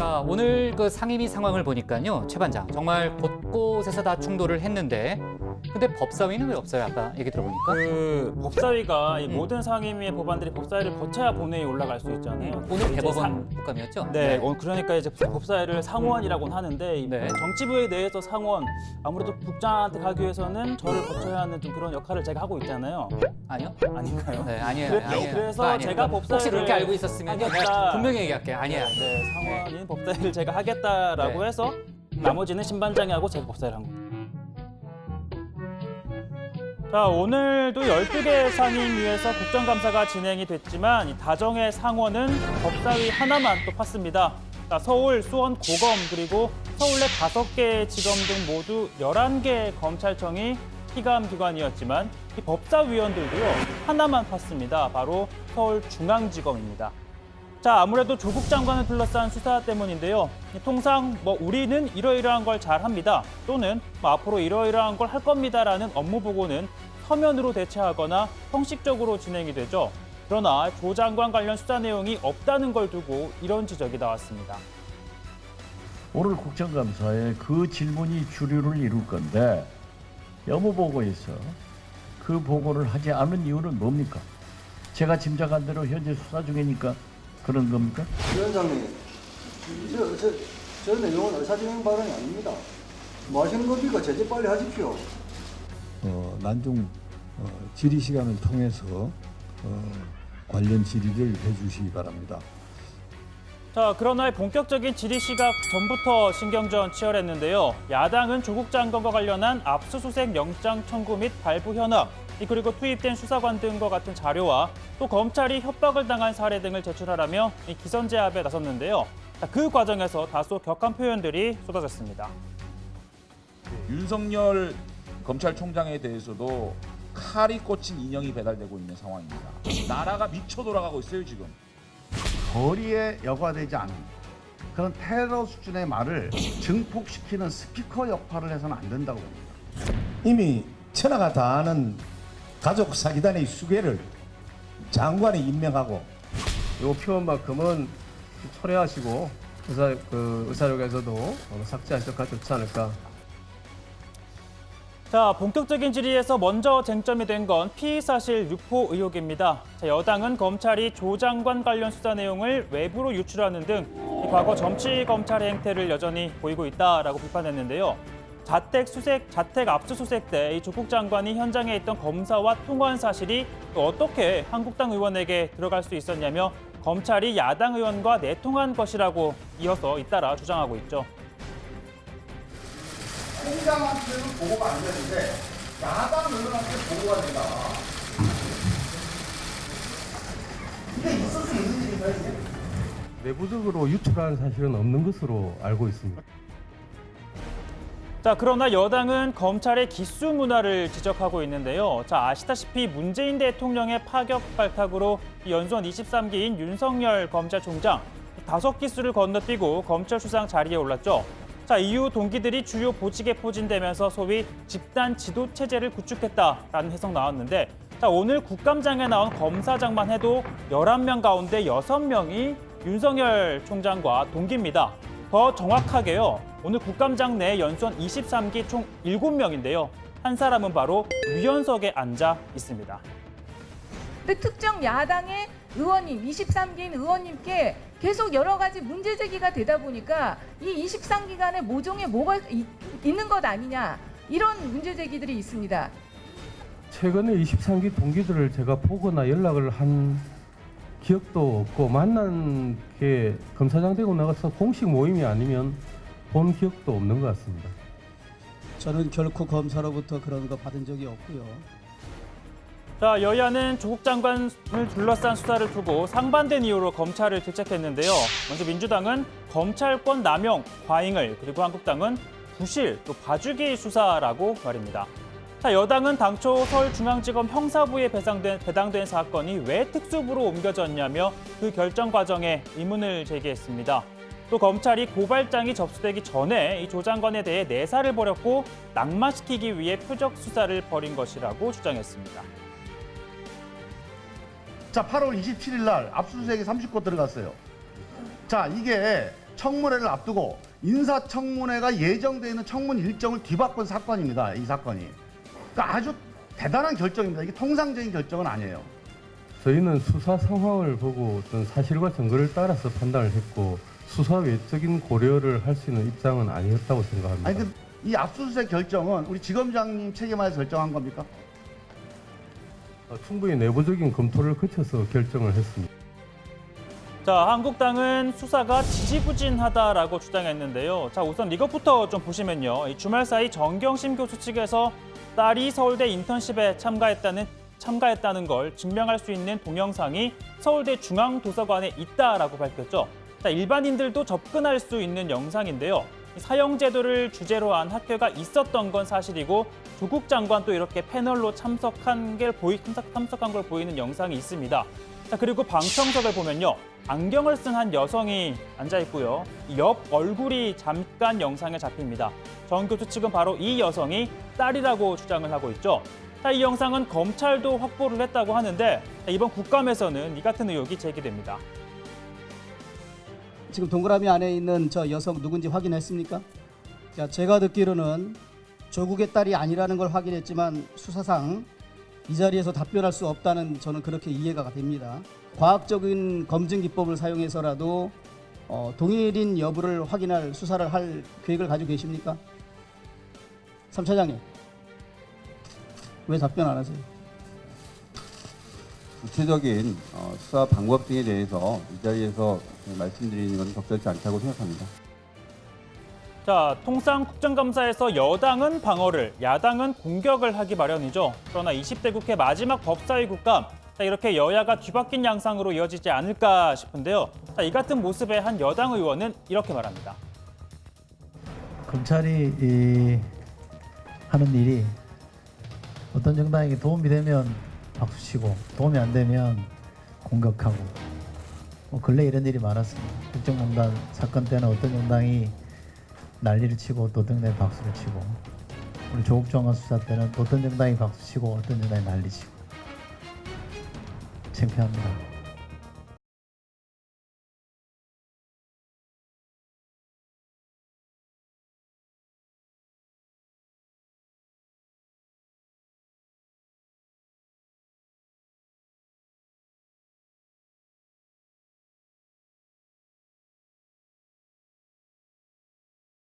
자, 오늘 그 상임위 상황을 보니까요, 최 반장 정말 곳곳에서 다 충돌을 했는데, 근데 법사위는 왜 없어요? 아까 얘기 들어보니까. 그 법사위가 이 모든 상임위의 법안들이 법사위를 거쳐야 본회의에 올라갈 수 있잖아요. 오늘 이제 대법원 국감이었죠? 네, 그러니까 이제 법사위를 상원이라고는 하는데 이 네. 정치부에 대해서 상원 아무래도 국장한테 가기 위해서는 저를 거쳐야 하는 좀 그런 역할을 제가 하고 있잖아요. 아니요? 아닌가요? 네, 아니에요. 그래- 아니에요. 그래서 그거 아니에요. 제가 그거 법사위를 혹시 그렇게 알고 있었으면 하겠다. 내가 분명히 얘기할게요. 아니에요. 네, 상원인 법사위를 제가 하겠다라고 네. 해서 나머지는 신반장이 하고 제가 법사위를 한 겁니다. 자, 오늘도 12개 상임위에서 국정감사가 진행이 됐지만 이 다정의 상원은 법사위 하나만 또 팠습니다. 자, 서울, 수원, 고검 그리고 서울 내 5개 지검 등 모두 11개 검찰청이 피감 기관이었지만 이 법사위원들도요 하나만 팠습니다. 바로 서울중앙지검입니다. 자, 아무래도 조국 장관을 둘러싼 수사 때문인데요. 통상 우리는 이러이러한 걸 잘합니다. 또는 앞으로 이러이러한 걸 할 겁니다라는 업무 보고는 서면으로 대체하거나 형식적으로 진행이 되죠. 그러나 조 장관 관련 수사 내용이 없다는 걸 두고 이런 지적이 나왔습니다. 오늘 국정감사에 그 질문이 주류를 이룰 건데 업무보고에서 그 보고를 하지 않은 이유는 뭡니까? 제가 짐작한 대로 현재 수사 중이니까 그런 겁니까? 위원장님, 저 내용은 의사진행 발언이 아닙니다. 뭐 하시는 겁니까? 제재 빨리 하십시오. 난중 질의 시간을 통해서 관련 질의를 해주시기 바랍니다. 자, 그러나 본격적인 질의 시각 전부터 신경전 치열했는데요. 야당은 조국 장관과 관련한 압수수색 영장 청구 및 발부 현황, 그리고 투입된 수사관 등과 같은 자료와 또 검찰이 협박을 당한 사례 등을 제출하라며 기선 제압에 나섰는데요. 자, 그 과정에서 다소 격한 표현들이 쏟아졌습니다. 윤석열 검찰총장에 대해서도 칼이 꽂힌 인형이 배달되고 있는 상황입니다. 나라가 미쳐 돌아가고 있어요, 지금. 거리에 여과되지 않은 그런 테러 수준의 말을 증폭시키는 스피커 역할을 해서는 안 된다고 봅니다. 이미 천하가 다 아는 가족 사기단의 수괴를 장관이 임명하고 요 표현만큼은 철회하시고 의사록에서도 삭제하시면 좋지 않을까. 자, 본격적인 질의에서 먼저 쟁점이 된 건 피의사실 유포 의혹입니다. 자, 여당은 검찰이 조 장관 관련 수사 내용을 외부로 유출하는 등 과거 정치 검찰의 행태를 여전히 보이고 있다라고 비판했는데요. 자택 압수수색 때 이 조국 장관이 현장에 있던 검사와 통화한 사실이 또 어떻게 한국당 의원에게 들어갈 수 있었냐며 검찰이 야당 의원과 내통한 것이라고 이어서 잇따라 주장하고 있죠. 총장한테는 보고가 안 되는데 야당 의원한테 보고가 된다. 이게 있을 수 있는 일인가요, 이게? 내부적으로 유출한 사실은 없는 것으로 알고 있습니다. 자, 그러나 여당은 검찰의 기수 문화를 지적하고 있는데요. 자, 아시다시피 문재인 대통령의 파격 발탁으로 연수원 23기인 윤석열 검찰총장 5기수를 건너뛰고 검찰 수상 자리에 올랐죠. 자, 이후 동기들이 주요 보직에 포진되면서 소위 집단 지도 체제를 구축했다라는 해석 나왔는데, 자, 오늘 국감장에 나온 검사장만 해도 11명 가운데 6명이 윤석열 총장과 동기입니다. 더 정확하게요. 오늘 국감장 내 연수원 23기 총 7명인데요. 한 사람은 바로 위원석에 앉아 있습니다. 근데 특정 야당의 의원님, 23기인 의원님께 계속 여러 가지 문제 제기가 되다 보니까 이 23기간에 모종에 뭐가 있는 것 아니냐, 이런 문제 제기들이 있습니다. 최근에 23기 동기들을 제가 보거나 연락을 한 기억도 없고, 만난 게 검사장 되고 나가서 공식 모임이 아니면 본 기억도 없는 것 같습니다. 저는 결코 검사로부터 그런 거 받은 적이 없고요. 자, 여야는 조국 장관을 둘러싼 수사를 두고 상반된 이유로 검찰을 질책했는데요. 먼저 민주당은 검찰권 남용, 과잉을, 그리고 한국당은 부실, 또 봐주기 수사라고 말입니다. 자, 여당은 당초 서울중앙지검 형사부에 배당된 사건이 왜 특수부로 옮겨졌냐며 그 결정 과정에 의문을 제기했습니다. 또 검찰이 고발장이 접수되기 전에 이 조 장관에 대해 내사를 벌였고 낙마시키기 위해 표적 수사를 벌인 것이라고 주장했습니다. 자, 8월 27일 날 압수수색에 30건 들어갔어요. 자, 이게 청문회를 앞두고 인사청문회가 예정되어 있는 청문 일정을 뒤바꾼 사건입니다. 이 사건이. 그러니까 아주 대단한 결정입니다. 이게 통상적인 결정은 아니에요. 저희는 수사 상황을 보고 어떤 사실과 증거를 따라서 판단을 했고 수사 외적인 고려를 할 수 있는 입장은 아니었다고 생각합니다. 아니 이 압수수색 결정은 우리 지검장님 책임하에서 결정한 겁니까? 충분히 내부적인 검토를 거쳐서 결정을 했습니다. 자, 한국당은 수사가 지지부진하다라고 주장했는데요. 자, 우선 이것부터 좀 보시면요. 이 주말 사이 정경심 교수 측에서 딸이 서울대 인턴십에 참가했다는 걸 증명할 수 있는 동영상이 서울대 중앙도서관에 있다라고 밝혔죠. 자, 일반인들도 접근할 수 있는 영상인데요. 사형제도를 주제로 한 학교가 있었던 건 사실이고 조국 장관도 이렇게 패널로 참석한 걸 보이는 영상이 있습니다. 자, 그리고 방청석을 보면요. 안경을 쓴 한 여성이 앉아 있고요. 옆 얼굴이 잠깐 영상에 잡힙니다. 정 교수 측은 바로 이 여성이 딸이라고 주장을 하고 있죠. 자, 이 영상은 검찰도 확보를 했다고 하는데 이번 국감에서는 이 같은 의혹이 제기됩니다. 지금 동그라미 안에 있는 저 여성 누군지 확인했습니까? 자, 제가 듣기로는 조국의 딸이 아니라는 걸 확인했지만 수사상 이 자리에서 답변할 수 없다는 저는 그렇게 이해가 됩니다. 과학적인 검증 기법을 사용해서라도 동일인 여부를 확인할 수사를 할 계획을 가지고 계십니까? 3 차장님, 왜 답변 안 하세요? 구체적인 수사 방법 등에 대해서 이 자리에서 말씀드리는 것은 적절치 않다고 생각합니다. 자, 통상 국정감사에서 여당은 방어를, 야당은 공격을 하기 마련이죠. 그러나 20대 국회 마지막 법사위 국감, 자, 이렇게 여야가 뒤바뀐 양상으로 이어지지 않을까 싶은데요. 자, 이 같은 모습에 한 여당 의원은 이렇게 말합니다. 검찰이 하는 일이 어떤 정당에게 도움이 되면 박수치고 도움이 안 되면 공격하고 근래 이런 일이 많았습니다. 국정농단 사건 때는 어떤 정당이 난리를 치고 또 어떤 정당이 박수를 치고 우리 조국 장관 수사 때는 어떤 정당이 박수치고 어떤 정당이 난리치고 창피합니다.